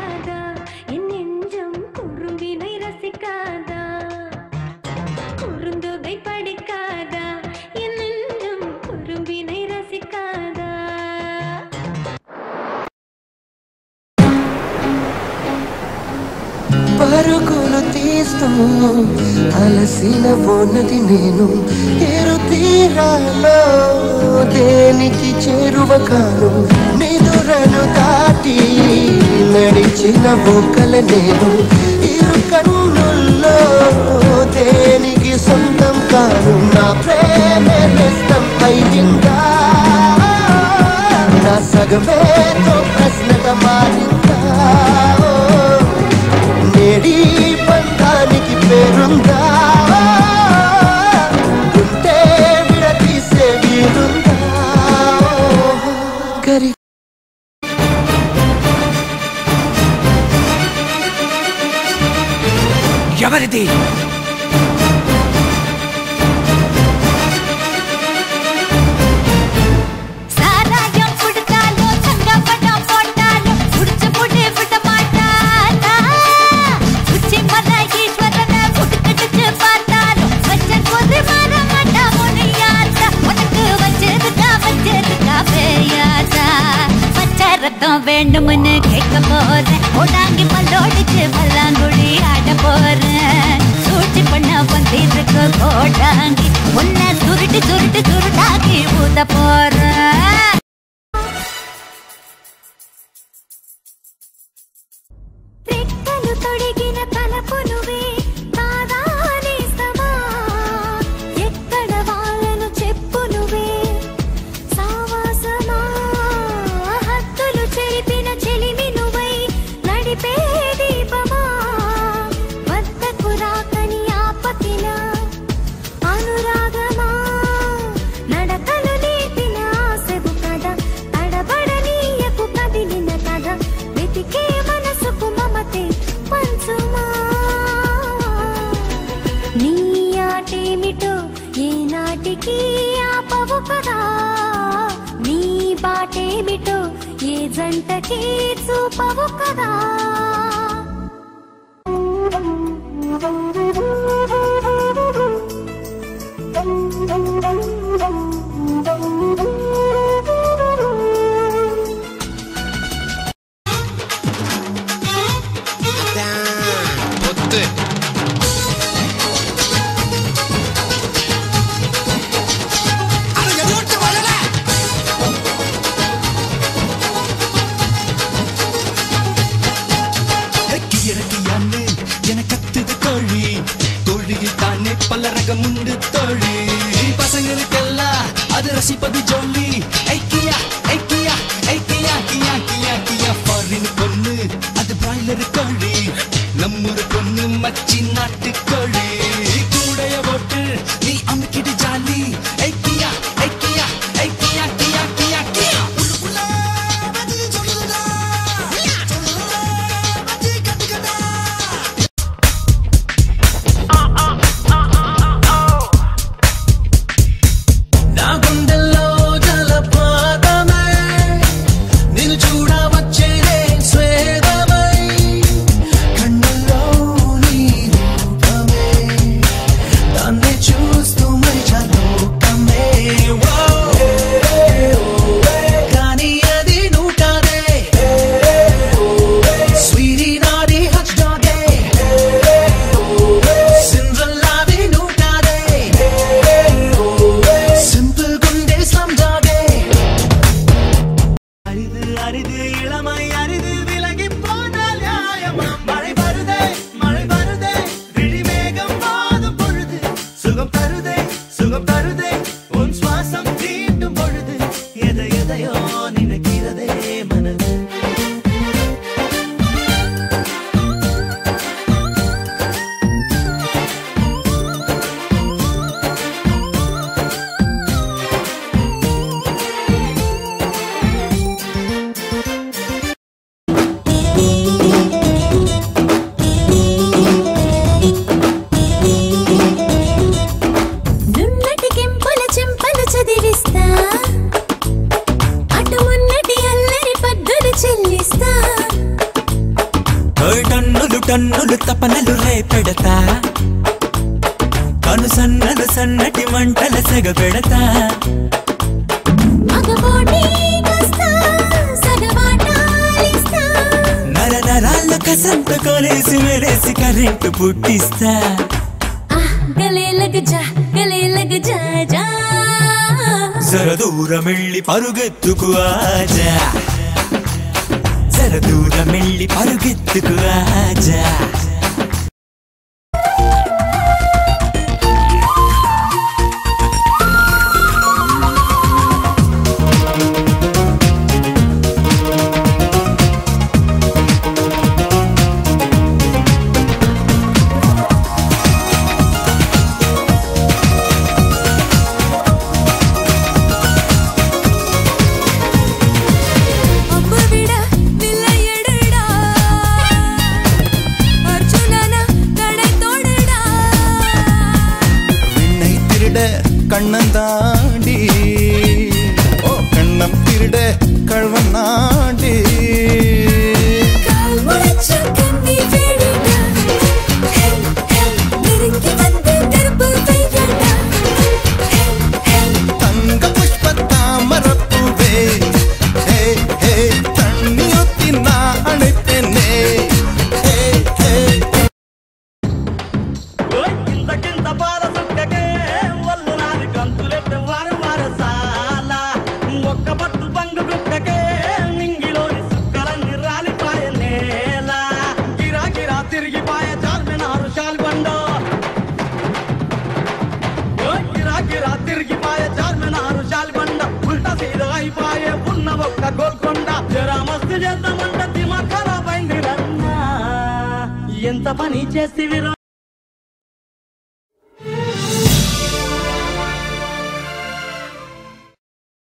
படிக்காதா என் நெஞ்சம் குறும்பினை ரசிக்காதா குறுந்தொகை படிக்காதா என் நெஞ்சம் குறும்பினை ரசிக்காதா పరుగులు తీస్తూ అలసిన ఉన్నది నేను ఏరు తీరాలో దేనికి చేరువ కాను నిదురను దాటి నడిచిన బొక్కల నేను ఇరు కన్నుల్లో దేనికి సొంతం కాను నా ప్రేమే నేస్తం అయిందా నా సగమేతో ప్రశ్నగా మారిందా నేడి బంధానికి పేరుందా ఉంటే విడదీసే వీరుందా గరి ఎవరిది வேண்டும்னு கேட்க போறேன் ஓடாங்கி பல்லோடிச்சு பல்லாங்குழி ஆட போறேன் சூழ்ச்சி பண்ண வந்திருக்கு கோடாங்கி உன்னை சுருட்டி சுருட்டி சுருட்டாக்கி ஊத போறேன் రెక్కలు తొడిగిన తలపు నువ్వే కాదానే సమా ఎక్కడ వాళ్ళను చెప్పు నువ్వే సావాసమా హద్దులు చెరిపిన చెలిమి నువ్వై నడిపే దీపమా వద్దకు రాకని ఆపతిన అనురాగమా నడకలు నేర్పిన ఆశవు కదా తడబడనీయకు కదిలిన కదా వెతికే మనసుకు మమతే పంచుమా నీ ఆటేమిటో ఏనాటికి ఆపవు కదా నీ బాటేమిటో ఏ జంటకి చూపవు కదా பல்லரகமுண்டு தோழி பசங்களுக்கெல்லாம் அது ரசிப்பது ஜோலி ஐக்கியா ஐக்கியா ஐக்கியா கியா கியா கியா ஃபாரின் பொண்ணு அது பிராய்லர் கோழி நம்மூர் பொண்ணு மச்சி நாட்டு கோழி கூடைய போட்டு நீ அமுக்கிட்டு ஜாலி ஐக்கியா ஐக்கியா ஐக்கியா கியா கியா கியா కన్నుల్లో నీ రూపం టన్నులు టన్నులు తపనలు రేపెడతా కను సన్నలు సన్నటి మంటల సెగ పెడతా నరనరాళ్ళ కసంత కొలేసి మెలేసి కరెంటు పుట్టిస్తా జర దూరమెళ్ళి పరుగెత్తుకు ఆజా జర దూరమెళ్ళి పరుగెత్తుకు ఆజా கண்ணன் தாண்டி ஓ கண்ணம் திருட கழ்வன் நாண்டி தங்க புஷ்ப தாமரப்பூவே ஹே ஹே தண்ணியொத்தி நான் அணைப்பேனே ஹே ஹே ఎంత పని చేసి